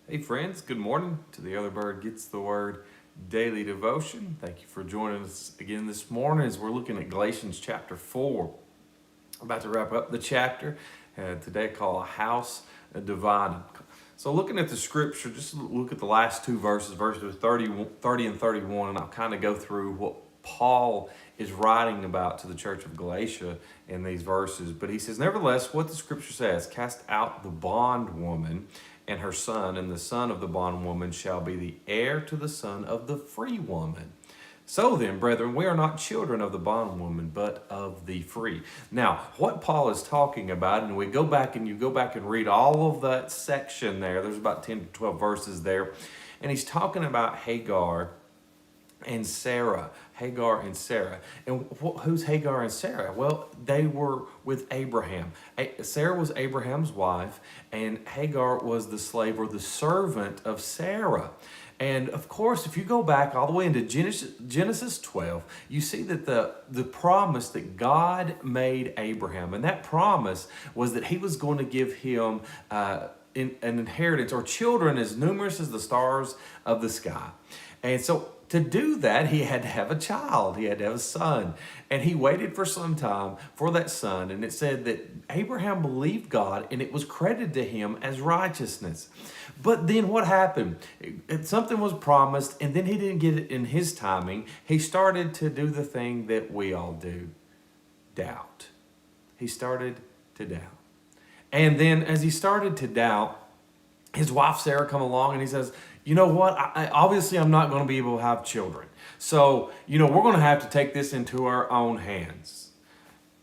Hey friends, good morning to the Other Bird Gets the Word Daily Devotion. Thank you for joining us again this morning as we're looking at Galatians chapter 4. I'm about to wrap up the chapter today called A House Divided. So looking at the scripture, just look at the last two verses 30 and 31, and I'll kind of go through what Paul is writing about to the church of Galatia in these verses. But he says, nevertheless, what the scripture says, cast out the bondwoman and her son, and the son of the bondwoman shall be the heir to the son of the free woman. So then, brethren, we are not children of the bondwoman, but of the free. Now, what Paul is talking about, and you go back and read all of that section there, there's about 10 to 12 verses there, and he's talking about Hagar and Sarah. Hagar and Sarah. And who's Hagar and Sarah? Well, they were with Abraham. Sarah was Abraham's wife, and Hagar was the slave or the servant of Sarah. And of course, if you go back all the way into Genesis 12, you see that the promise that God made Abraham, and that promise was that he was going to give him an inheritance or children as numerous as the stars of the sky. And so to do that, he had to have a child. He had to have a son. And he waited for some time for that son. And it said that Abraham believed God and it was credited to him as righteousness. But then what happened? Something was promised and then he didn't get it in his timing. He started to do the thing that we all do, doubt. He started to doubt. And then as he started to doubt, his wife Sarah come along and he says, you know what, obviously I'm not going to be able to have children. So, we're going to have to take this into our own hands.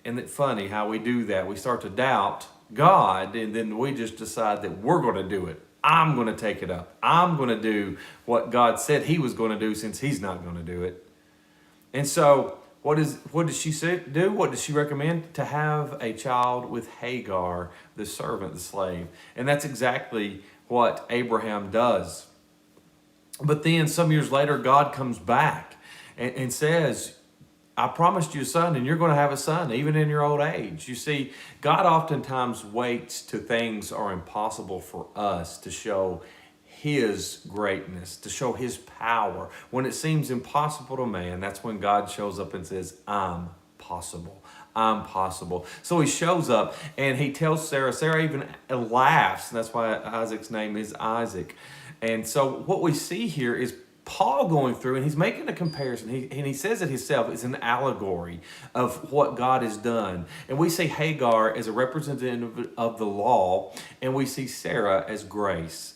Isn't it funny how we do that? We start to doubt God and then we just decide that we're going to do it. I'm going to take it up. I'm going to do what God said he was going to do since he's not going to do it. And so what does she do? What does she recommend? To have a child with Hagar, the servant, the slave. And that's exactly what Abraham does. But then some years later, God comes back and says, I promised you a son and you're going to have a son even in your old age. You see, God oftentimes waits till things are impossible for us to show his greatness, to show his power. When it seems impossible to man, that's when God shows up and says, I'm possible. I'm possible. So he shows up and he tells Sarah. Sarah even laughs. And that's why Isaac's name is Isaac. And so what we see here is Paul going through and he's making a comparison. He says it himself. It's an allegory of what God has done. And we see Hagar as a representative of the law, and we see Sarah as grace.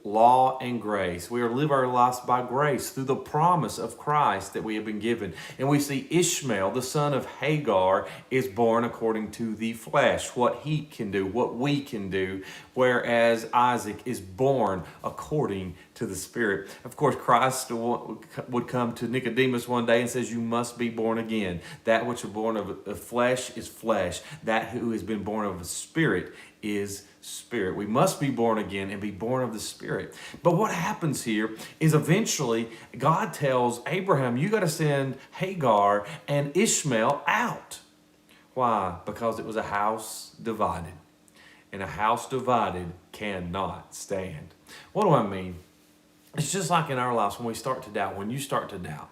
Law and grace. We are live our lives by grace through the promise of Christ that we have been given. And we see Ishmael, the son of Hagar, is born according to the flesh, what he can do, what we can do, whereas Isaac is born according to the Spirit. Of course, Christ would come to Nicodemus one day and says, you must be born again. That which is born of flesh is flesh. That who has been born of a spirit is spirit. We must be born again and be born of the Spirit. But what happens here is eventually God tells Abraham, you got to send Hagar and Ishmael out. Why? Because it was a house divided. And a house divided cannot stand. What do I mean? It's just like in our lives when we start to doubt. When you start to doubt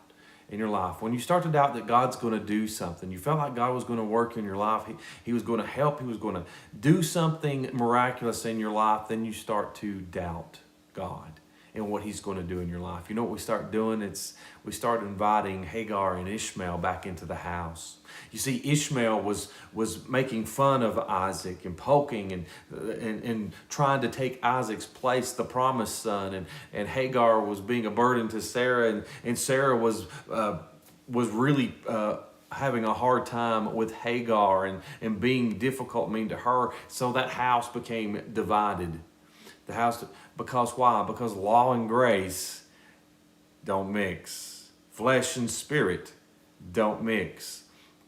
in your life, when you start to doubt that God's going to do something, you felt like God was going to work in your life, he was going to help, he was going to do something miraculous in your life, then you start to doubt God and what he's going to do in your life. You know what we start doing? We start inviting Hagar and Ishmael back into the house. You see, Ishmael was making fun of Isaac and poking and trying to take Isaac's place, the promised son, and Hagar was being a burden to Sarah, and Sarah was really having a hard time with Hagar and being difficult, mean to her. So that house became divided. The house, because why? Because law and grace don't mix. Flesh and spirit don't mix.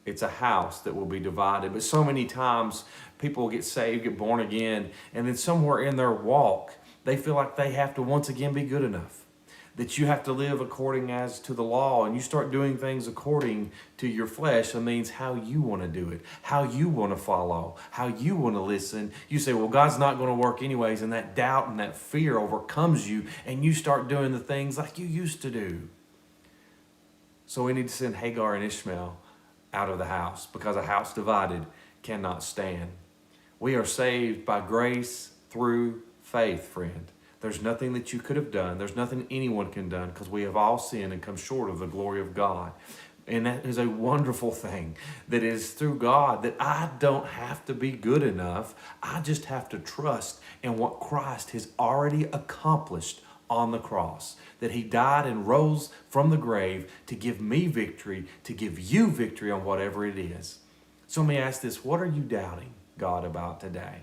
It's a house that will be divided. But so many times people will get saved, get born again, and then somewhere in their walk, they feel like they have to once again be good enough. that you have to live according as to the law, and you start doing things according to your flesh. It means how you want to do it, how you want to follow, how you want to listen. You say, well, God's not going to work anyways, and that doubt and that fear overcomes you, and you start doing the things like you used to do. So we need to send Hagar and Ishmael out of the house, because a house divided cannot stand. We are saved by grace through faith, friend. There's nothing that you could have done. There's nothing anyone can do, because we have all sinned and come short of the glory of God. And that is a wonderful thing, that it is through God that I don't have to be good enough. I just have to trust in what Christ has already accomplished on the cross, that he died and rose from the grave to give me victory, to give you victory on whatever it is. So let me ask this: what are you doubting God about today?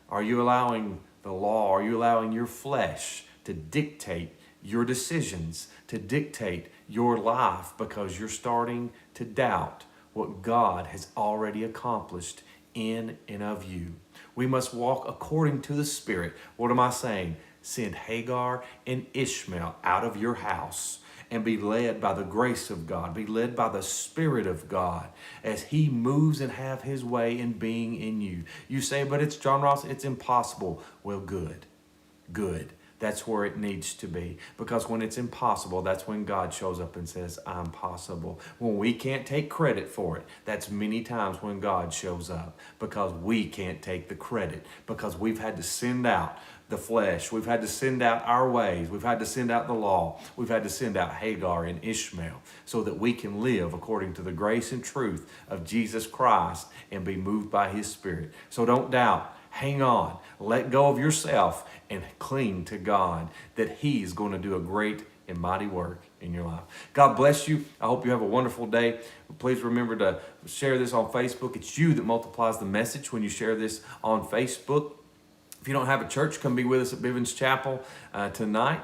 Are you allowing the law, are you allowing your flesh to dictate your decisions, to dictate your life, because you're starting to doubt what God has already accomplished in and of you? We must walk according to the Spirit. What am I saying? Send Hagar and Ishmael out of your house and be led by the grace of God. Be led by the Spirit of God as he moves and have his way in being in you. You say, but it's John Ross, it's impossible. Well, good. That's where it needs to be. Because when it's impossible, that's when God shows up and says, I'm possible. When we can't take credit for it, that's many times when God shows up. Because we can't take the credit. Because we've had to send out the flesh. We've had to send out our ways. We've had to send out the law. We've had to send out Hagar and Ishmael so that we can live according to the grace and truth of Jesus Christ and be moved by his Spirit. So don't doubt. Hang on. Let go of yourself and cling to God, that he's going to do a great and mighty work in your life. God bless you. I hope you have a wonderful day. Please remember to share this on Facebook. It's you that multiplies the message when you share this on Facebook. If you don't have a church, come be with us at Bivens Chapel tonight.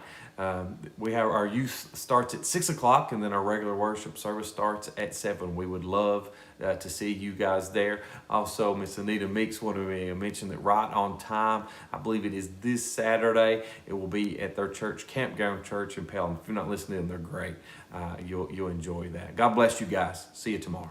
We have our youth starts at 6 o'clock, and then our regular worship service starts at 7. We would love to see you guys there. Also, Miss Anita Meeks wanted me to mention that right on time, I believe it is this Saturday, it will be at their church, Campground Church in Pelham. If you're not listening to them, they're great. You'll enjoy that. God bless you guys. See you tomorrow.